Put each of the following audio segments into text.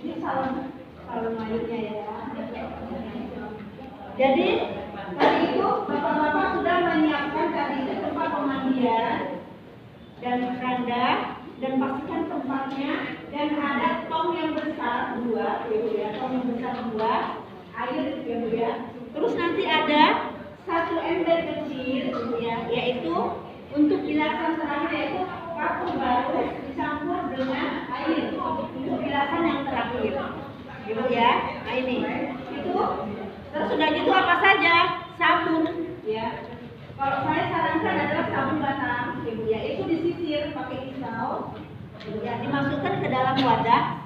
ini salon mayatnya ya. Jadi tadi itu bapak-bapak sudah menyiapkan tadi itu tempat pemandian dan keranda, dan pastikan tempatnya, dan ada tong yang besar dua, ya, tong yang besar dua, air ya. Terus nanti ada satu ember kecil ya, yaitu untuk bilasan terakhir, yaitu kapur baru dicampur dengan air untuk bilasan yang terakhir gitu ya. Nah ini itu. Terus sudah gitu apa saja? Sabun ya. Kalau saya sarankan adalah sabun batang ya, itu disisir pakai pisau ya, dimasukkan ke dalam wadah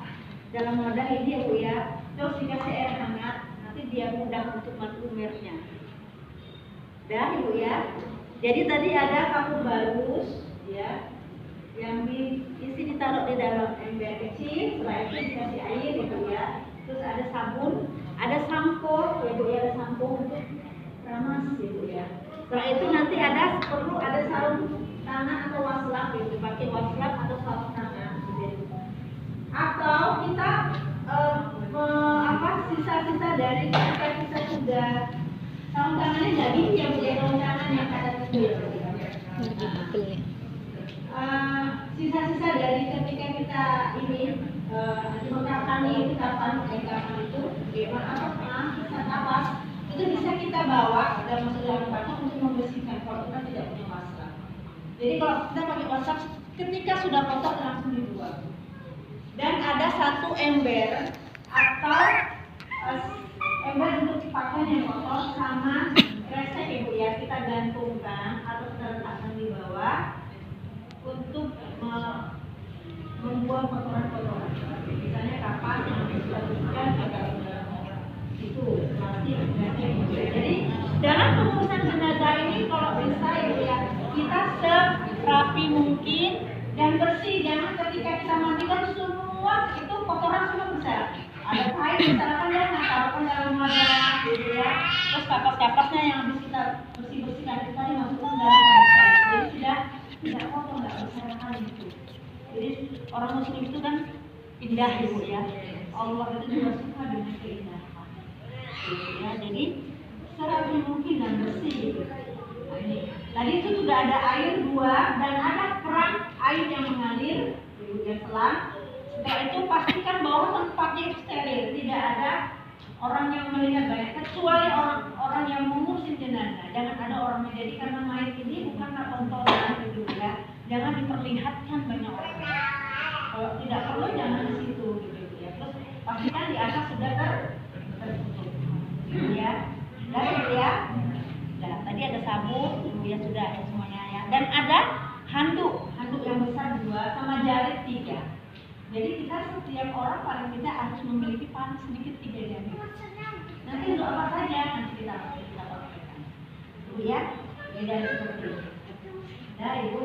ini ya Bu ya. Terus dikasih air hangat, nanti dia mudah untuk lumernya. Dan Ibu ya, jadi tadi ada kapur barus ya, yang diisi ditaruh di dalam ember kecil, setelah itu dikasih air gitu ya. Terus ada sabun, ada sampo ya Bu ya, ada sampo untuk ramas ya Bu ya. Setelah itu nanti perlu ada sarung tangan atau waslap gitu, pakai waslap atau sarung tangan gitu. Atau kita sisa-sisa dari ketika kita sudah sarung tangannya nggak gini ya Bu ya, sarung tangan yang ada kecil. Sisa-sisa dari ketika kita ini kapan itu sisa kapas itu bisa kita bawa dan masuk dalam kantong untuk membersihkan kalau kita tidak punya waslap. Jadi kalau kita pakai waslap, ketika sudah kotor langsung dibuang. Dan ada satu ember atau ember untuk pakaian yang kotor sama kresek ya Bu ya, kita gantungkan atau kita letakkan di bawah untuk membuang kotoran-kotoran. Misalnya kapas yang kita bersihkan agak itu plastik. Jadi dalam pengurusan jenazah ini kalau bisa ya kita serapi mungkin dan bersih. Jangan ketika kita mandikan semua itu kotoran semua besar. Ada kain misalkan ya, taruhkan dalam wadah gitu ya. Terus kapas-kapasnya yang habis kita bersihkan kita masukkan dalam kain. Jadi tidak kotor, nggak besar gitu. Jadi orang muslim itu kan indah Ibu ya. Allah itu juga suka dengan keindahan. Ya, jadi serapi mungkin dan bersih gitu. Nah, ini. Tadi itu sudah ada air 2 dan ada keran air yang mengalir, yang selang. Setelah itu pastikan bahwa tempatnya itu steril, tidak ada orang yang melihat banyak, kecuali orang yang mengurusin jenazah. Jangan ada orang menjadi karena mayat ini bukanlah tontonan gitu ya. Jangan diperlihatkan banyak orang. Kalau tidak perlu jangan di situ gitu ya. Terus pastikan di atas sudah tertutup. Ya. Dan ya. Nah, tadi ada sabun, ya sudah ya semuanya ya. Dan ada handuk yang besar 2 sama jari 3. Jadi kita setiap orang paling tidak harus memiliki paling sedikit 3 jari. Nanti untuk apa saja nanti kita pakaikan. Ibu ya, beda seperti itu. Nah Ibu,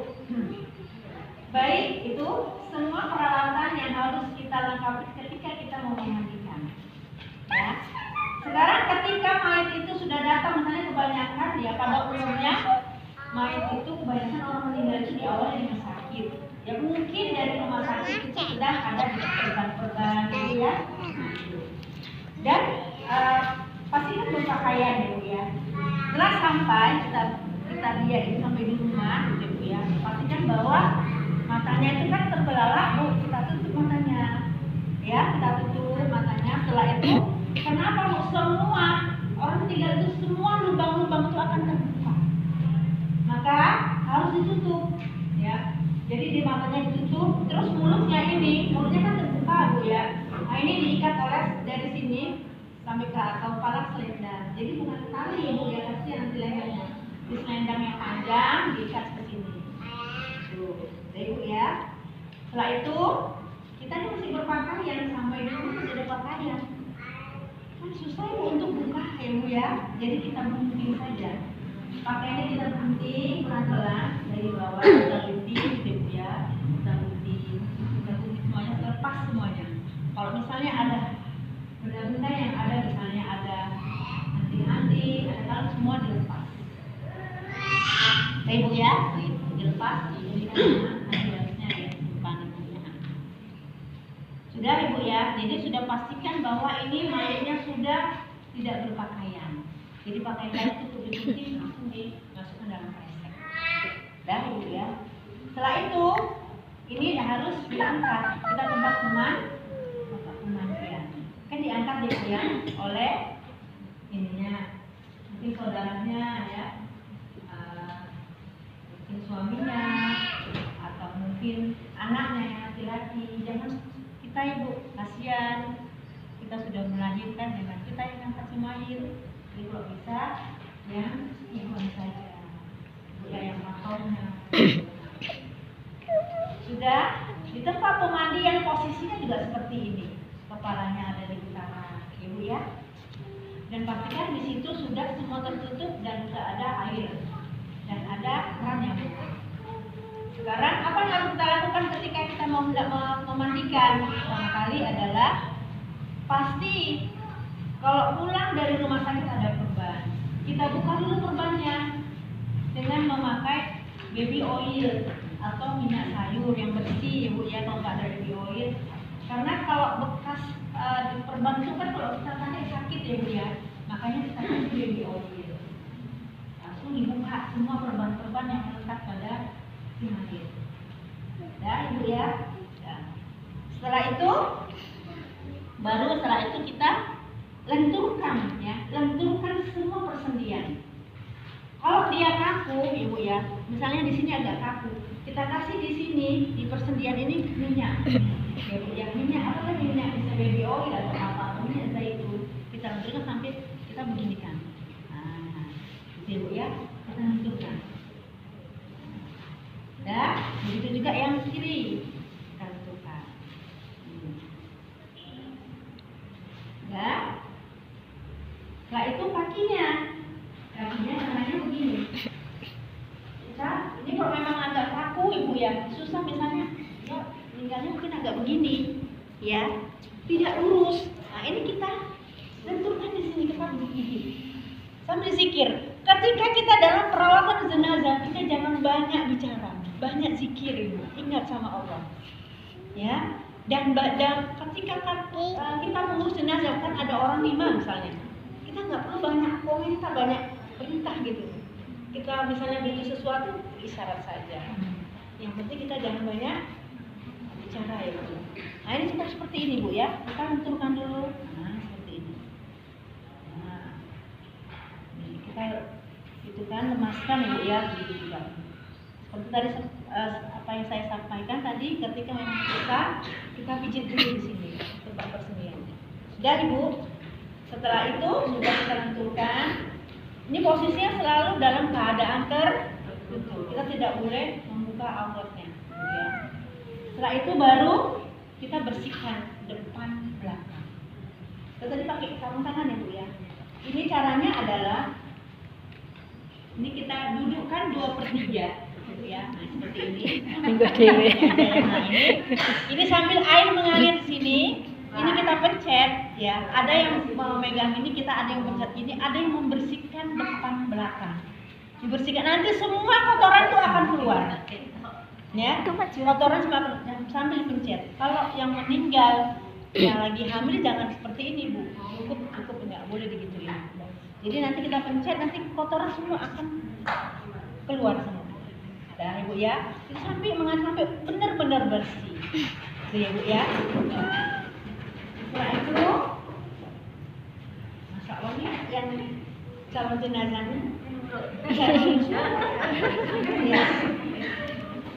baik itu semua peralatan yang harus kita lengkapi ketika kita mau memandikan. Ya. Sekarang ketika mayat itu sudah datang, misalnya kebanyakan ya pada umumnya mayat itu kebanyakan orang meninggal itu di awal di rumah sakit. Ya mungkin dari rumah sakit itu sudah ada perban-perban gitu ya. Dan pastikan berpakaian ya. Setelah sampai kita lihat ini sampai di rumah gitu ya. Pastikan bahwa matanya itu kan terbelalak Bu, kita tutup matanya. Ya, kita tutup matanya. Setelah itu kenapa Bu? Semua orang tinggal itu semua lubang-lubang itu akan terbuka. Maka harus ditutup ya. Jadi di matanya ditutup, terus mulutnya kan terbuka Bu ya. Nah ini diikat oleh dari sini sampai ke kepala selendang. Jadi bukan tali Bu ya, tapi nanti lehernya. Di selendang yang panjang diikat ke sini. Tuh, jadi Bu ya. Setelah itu kita ini masih berpakaian sampai dulu masih ada pakaian. Kan susah Bu untuk buka ya Bu ya. Jadi kita gunting saja. Pakaiannya kita gunting pelan-pelan dari bawah, kita gunting gitu ya. Kita gunting semuanya, terlepas semuanya. Kalau misalnya ada benda-benda yang ada, misalnya ada anting-anting, ada kalung, semua dilepas. Ibu ya, dilepas, jadi kan harusnya ya depan ibunya. Sudah Ibu ya, jadi sudah pastikan bahwa ini mayatnya sudah tidak berpakaian. Jadi pakaian itu putih-putih langsung dimasukkan dalam kresek. Dah Ibu ya. Setelah itu ini harus diangkat. Kita tempat pemandian. Kan diangkat dia oleh ininya, mungkin saudaranya ya, mungkin suaminya atau mungkin anaknya laki-laki. Jangan kita Ibu, kasihan kita sudah melahirkan, dengan kita yang angkat si mayit. Jadi kalau bisa yang ikhwan saja, Ibu yang makamnya. Sudah di tempat pemandian posisinya juga seperti ini, kepalanya ada di utara Ibu ya. Dan pastikan di situ sudah semua tertutup dan sudah ada air dan ada keran yang buka. Sekarang apa yang harus kita lakukan ketika kita mau memandikan? Pertama kali adalah pasti kalau pulang dari rumah sakit ada perban, kita buka dulu perbannya dengan memakai baby oil atau minyak sayur yang bersih Ibu ya, kalau nggak ada baby oil. Karena kalau bekas di perban itu kan kalau kita pakai sakit ya Bu ya, makanya kita kasih baby oil. Langsung dibuka semua perban-perban yang melekat pada si mayit. Ya Ibu ya. Nah, setelah itu kita lenturkan ya, lenturkan semua persendian. Kalau dia kaku Ibu ya, misalnya di sini agak kaku, kita kasih di sini di persendian ini minyak. Ya Bu ya, minyak apa kan minyak, bisa baby oil atau apa, minyak zaitun. Kita lenturkan sampai kita beginikan. Nah, gitu Bu ya, kita lenturkan. Dan begitu juga yang kiri kita lenturkan. Dan setelah itu kakinya caranya begini. Ini kalau memang agak kaku Ibu ya, susah misalnya ya meninggalnya mungkin agak begini ya, tidak lurus. Nah ini kita lenturkan di sini, kita begini sambil zikir. Ketika kita dalam perawatan jenazah, kita jangan banyak bicara, banyak zikir Ibu. Ingat sama Allah ya. Dan ketika kita mengurus jenazah, kan ada orang 5 misalnya, kita nggak perlu banyak komentar, banyak perintah gitu. Kita misalnya butuh sesuatu, isyarat saja. Yang penting kita jangan banyak bicara ya Bu. Nah ini seperti ini Bu ya, kita lenturkan dulu. Nah seperti ini. Nah ini kita itu kan lemaskan ya Bu ya, begitu juga. Seperti tadi apa yang saya sampaikan tadi, ketika memang kita pijit dulu di sini tempat persendian. Sudah Ibu. Setelah itu sudah kita lenturkan. Ini posisinya selalu dalam keadaan tertutup. Kita tidak boleh membuka auratnya. Ya. Setelah itu baru kita bersihkan depan belakang. Kita tadi pakai sarung tangan ya Bu ya. Ini caranya adalah ini kita dudukkan 2/3. Ya, nah seperti ini. Ini sambil air mengalir di sini. Ini kita pencet ya. Ada yang memegang ini, kita ada yang pencet ini, ada yang membersihkan depan belakang. Dibersihkan nanti semua kotoran itu akan keluar. Ya, kotoran sambil pencet. Kalau yang meninggal, yang lagi hamil jangan seperti ini Bu. Cukup enggak boleh digituin. Jadi nanti kita pencet, nanti kotoran semua akan keluar semua. Dah Ibu ya, itu sampai benar-benar bersih. Itu ya Bu ya. Setelah itu, Masya Allah nih yang calon jenazahnya. Ya.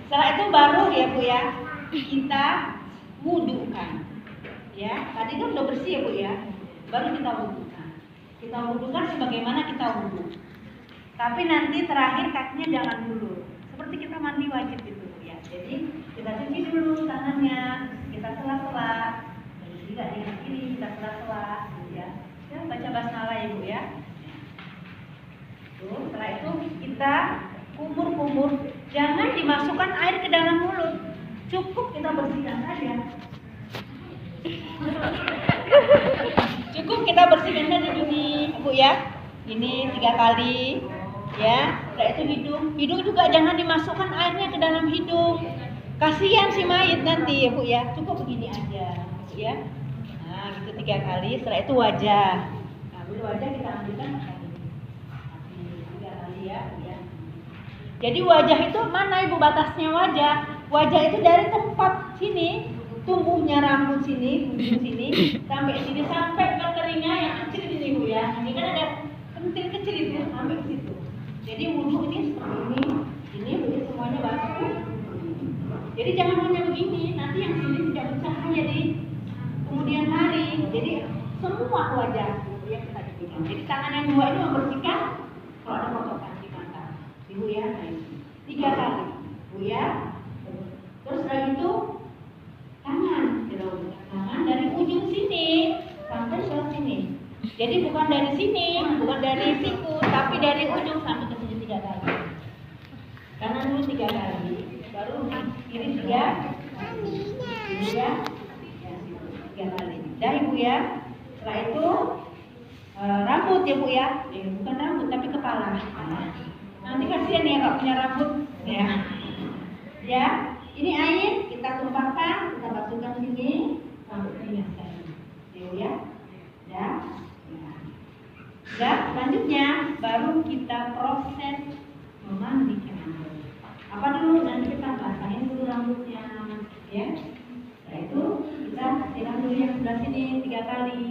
Setelah itu baru ya Bu ya, kita wudukan. Ya, tadi kan udah bersih ya Bu ya. Baru kita wudukan. Kita wudukan sebagaimana kita wudu. Tapi nanti terakhir kakinya jangan dulu. Seperti kita mandi wajib itu ya. Jadi kita cuci dulu tangannya, kita sela-sela. Jadi tidak di kiri, kita sela-sela ya. Ya baca basmalah ya Bu ya. Tuh, setelah itu kita kumur-kumur. Jangan dimasukkan air ke dalam mulut. Cukup kita bersihkan saja. Cukup kita bersihkan saja ini Bu ya. Ini 3 kali. Ya, setelah itu hidung juga jangan dimasukkan airnya ke dalam hidung. Kasihan si mayit nanti ya Bu ya, cukup begini aja. ya. Nah gitu 3 kali. Setelah itu wajah. Nah dulu wajah kita ambilkan kali 3 kali ya. Jadi wajah itu mana ibu batasnya wajah? Wajah itu dari tempat sini, tumbuhnya rambut sini, ujung sini, sampai sini sampai ke telinga yang kecil ini bu ya. Ini kan ada kentil kecil itu sampai ke situ. Jadi wudhu ini seperti ini begini semuanya basuh. Jadi jangan hanya begini, nanti yang sini tidak bercahaya di kemudian hari. Jadi semua wajah yang kita dipikirkan. Jadi tangan yang 2 ini membersihkan kalau ada kotoran di mata. Ibu ya, 3 kali, bu ya. Terus lagi itu tangan dari ujung sini sampai ke sini. Jadi bukan dari sini, bukan dari siku, tapi dari ujung sampai ke sini 3 kali. Kanan dulu 3 kali, baru kiri 3, ini ya, 3 kali. Dah ibu ya. Setelah itu rambut ya bu ya, bukan rambut tapi kepala. Nanti kasihan ya kalau punya rambut ya. Ya, ini air kita tumpahkan, kita basuhkan sini sampai sini ya. Ya. Dan selanjutnya baru kita proses memandikan. Apa dulu? Nanti kita basahin dulu rambutnya, ya. Setelah itu kita siram dulu yang sebelah sini 3 kali,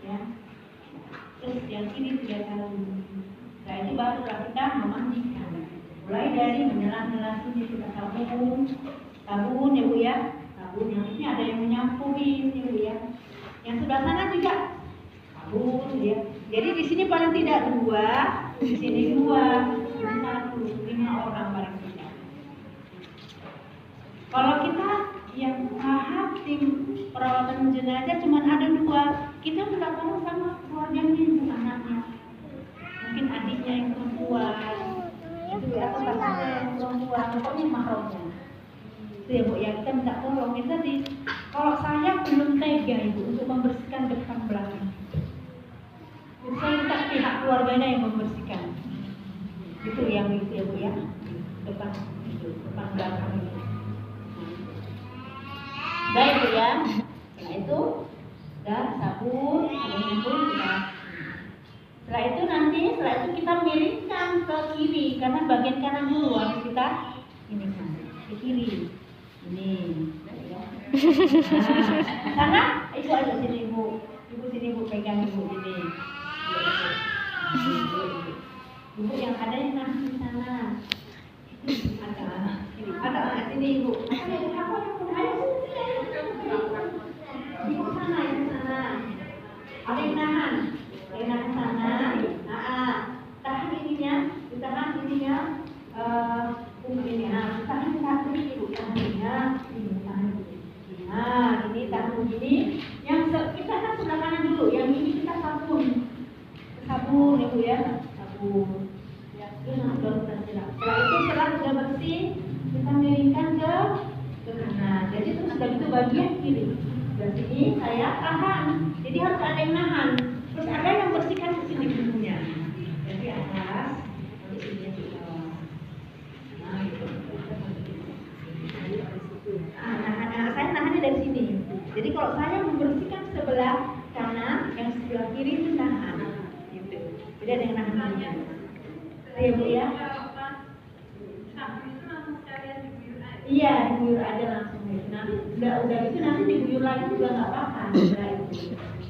ya. Terus yang kiri 3 kali. Setelah itu baru kita memandikan. Mulai dari menyelam sini kita sabun ya bu ya. Sabun yang ini ada yang menyampuin ya bu ya. Yang sebelah sana juga sabun ya. Jadi di sini paling tidak 2, di sini 2, di sini 1, 5 orang paling tidak. Kalau kita yang paham tim perawatan jenazah cuma ada 2, kita minta tolong sama keluarganya ibu anaknya, mungkin adiknya yang perempuan, itu atau pasangan yang perempuan, pokoknya mahramnya. Itu ya bu ya, kita minta tolong. Itu tadi, kalau saya belum tega ibu untuk membersihkan depan belakang. Saya minta pihak keluarganya yang membersihkan. Itu yang itu ya bu ya, depan belakang itu. Baik bu ya. Setelah itu udah sabun, ada sabun sudah. Setelah itu kita miringkan ke kiri karena bagian kanan dulu harus kita ini kan ke kiri. Ini. Nah, karena ibu ada sini ibu sini ibu pegang ibu ini. Ibu yang ada yang di sana. Ada sini ibu. Ibu sana. Ada yang nahan sana. Tahan ininya, tahan ininya. Ini tahan kaki ibu, tahan ini. Nah, ini tahan begini. Yang kita kan sebelah kanan dulu, yang ini kita sabun ya bu ya, sabun. Ya, baru kita siram. Setelah itu setelah sudah bersih, kita miringkan ke kanan. Jadi itu sudah itu bagian kiri. Dan sini saya tahan. Jadi harus ada yang nahan. Terus ada yang bersihkan ke sini bumbunya. Jadi atas, nanti sini ke bawah. Nah, itu. Saya nahannya dari sini. Jadi kalau saya membersihkan sebelah kanan, yang sebelah kiri itu nahan. Gitu. Jadi ada yang nahannya. Iya bu ya. Iya, diguyur aja langsung. Nanti udah itu nanti diguyur lagi juga nggak apa-apa.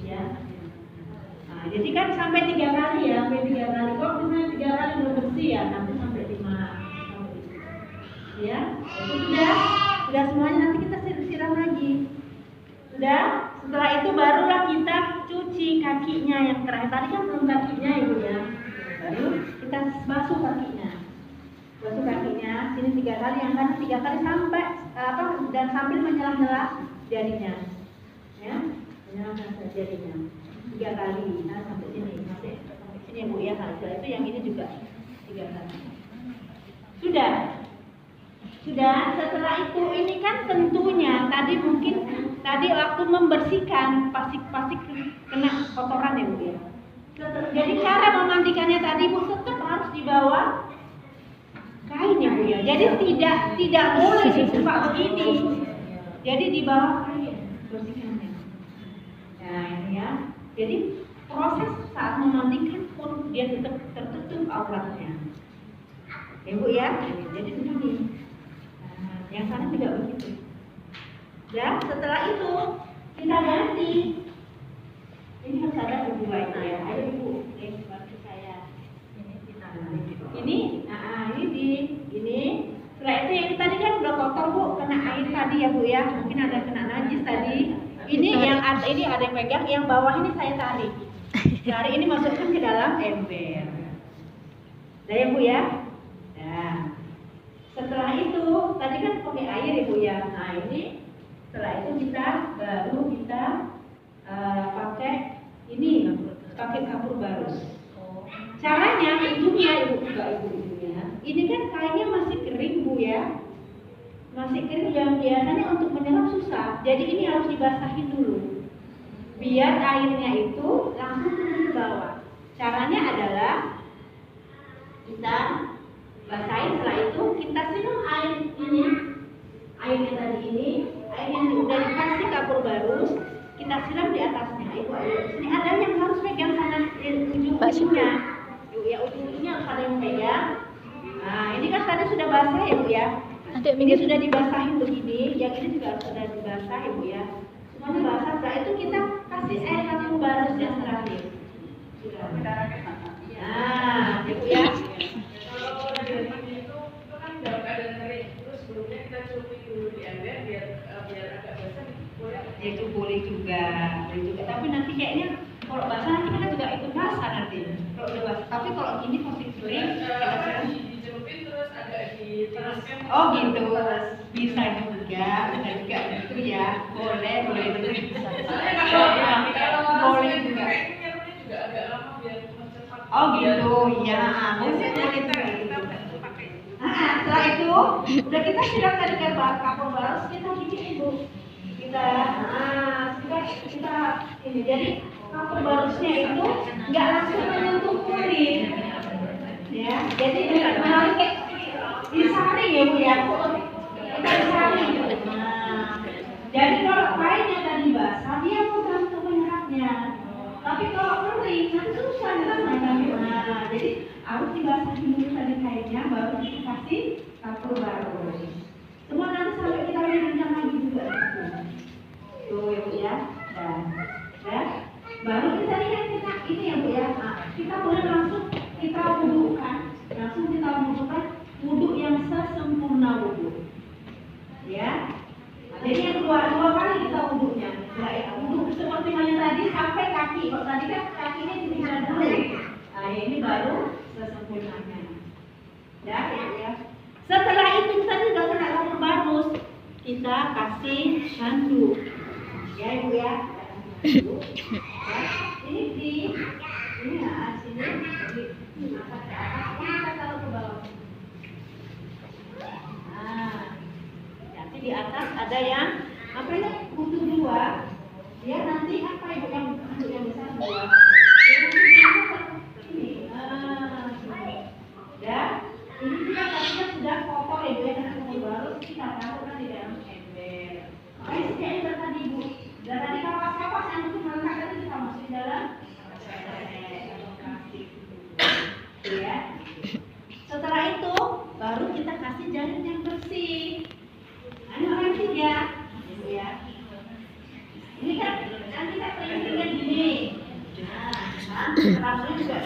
Ya. Nah, jadi kan sampai 3 kali ya, sampai 3 kali. Kalau misalnya 3 kali belum bersih ya, nanti sampai 5. Ya, itu sudah semuanya. Nanti kita siram lagi. Sudah. Setelah itu barulah kita cuci kakinya yang terakhir. Tadi kan belum kakinya ibu ya. Baru kita basuh kakinya. Sini 3 kali, yang kanan 3 kali sampai dan sambil menyelah-nyelah jarinya. Ya, menyelah-nyelah jarinya. 3 kali. Nah, sampai sini bu ya. Setelah itu yang ini juga 3 kali. Sudah. Setelah itu ini kan tentunya tadi waktu membersihkan pasti kena kotoran ya bu ya. Jadi cara memandikannya tadi bu tetap harus di bawah kain ya bu ya. Jadi tidak boleh dibuka begini. Jadi di bawah kain bersihkannya. Jadi proses saat memandikan pun dia tetap tertutup auratnya. Ya Bu ya, jadi begini. Nah, yang sana juga begitu. Ya, setelah itu kita ganti. Ini harus ada berdua itu ya. Ayo Ibu, bantu saya. Ini ini. Setelah itu yang tadi kan udah kotor Bu, kena air tadi ya Bu ya. Mungkin ada kena najis tadi. Ini yang ada yang pegang, yang bawah ini saya tarik. Tarik ini masukkan ke dalam ember. Udah ya Bu ya. Nah, setelah itu tadi kan pakai air ya Bu ya. Nah ini setelah itu kita baru pakai ini, pakai kapur barus. Caranya ujungnya Ibu buka ujungnya. Ini kan kainnya masih kering Bu ya. Masih kering yang biasanya untuk menyelam susah. Jadi ini harus dibasahin dulu. Biar airnya itu langsung turun ke bawah. Caranya adalah kita basahin, setelah itu kita siram air ini. Airnya tadi ini, air yang udah dikasih kapur barus, kita siram di atasnya. Ibu, ini ada yang harus pegang sana ujung-ujungnya. Ya ujung-ujungnya harus ada yang pegang. Nah ini kan tadi sudah basah ya Bu ya. Ini sudah dibasahin begini, yang ini juga sudah dibasah ya Bu ya. Semuanya basah. Setelah itu kita kasih air kapur barus yang terakhir. Nah, ya Bu ya. Itu boleh juga. Tapi nanti kayaknya kalau basah nanti kita juga ikut basah nanti. Kalau udah basah. Tapi kalau gini masih kering, dicelupin terus agak diteruskan. Oh gitu. Bisa juga, gitu ya. Boleh juga. Boleh juga. Agak lama biar cepat. Oh gitu, iya. Boleh juga. Setelah itu udah kita siram tadi ke kapur barus, kita bikin Bu. Kita ini jadi kapur barusnya itu nggak langsung menyentuh kulit, ya. Jadi harus disaring ya Bu ya. Kita disaring. Nah, jadi kalau kainnya tadi basah dia mau langsung menyerapnya. Tapi kalau kering nanti susah nyerapnya. Nah, jadi harus dibasahin dulu tadi kainnya, baru dikasih kapur barus. Semua nanti sampai kita rendam lagi juga. Tuh ya Bu ya. Dan baru kita lihat ini ya Bu ya. Nah, kita boleh langsung kita wudhukan, wudhu yang sesempurna wudhu. Ya. Jadi yang dua kali kita wudhunya. Wudhu seperti yang tadi sampai kaki. Kalau tadi kan kakinya dipindah dulu. Nah ini baru sesempurnanya. Ya. Setelah itu tadi sudah kena kapur barus, kita kasih handuk. Ya Ibu ya. Ini sini angkat ke atas, kita taruh ke bawah. Nah, nanti di atas ada yang apa ya? Butuh dua. Ya nanti apa Ibu yang besar dua. Ini juga tadinya sudah kotor ya Bu ya, karena kapur barus kita taruhkan di dalam ember. Makanya sini ember tadi Bu. Dan tadi kapas-kapas yang untuk melekat tadi kita masukin dalam plastik. Ya. Setelah itu baru kita kasih jarum yang bersih. Nah, ini orang tiga, ya. Ini kan nanti kita sering gini. Nah, rambutnya juga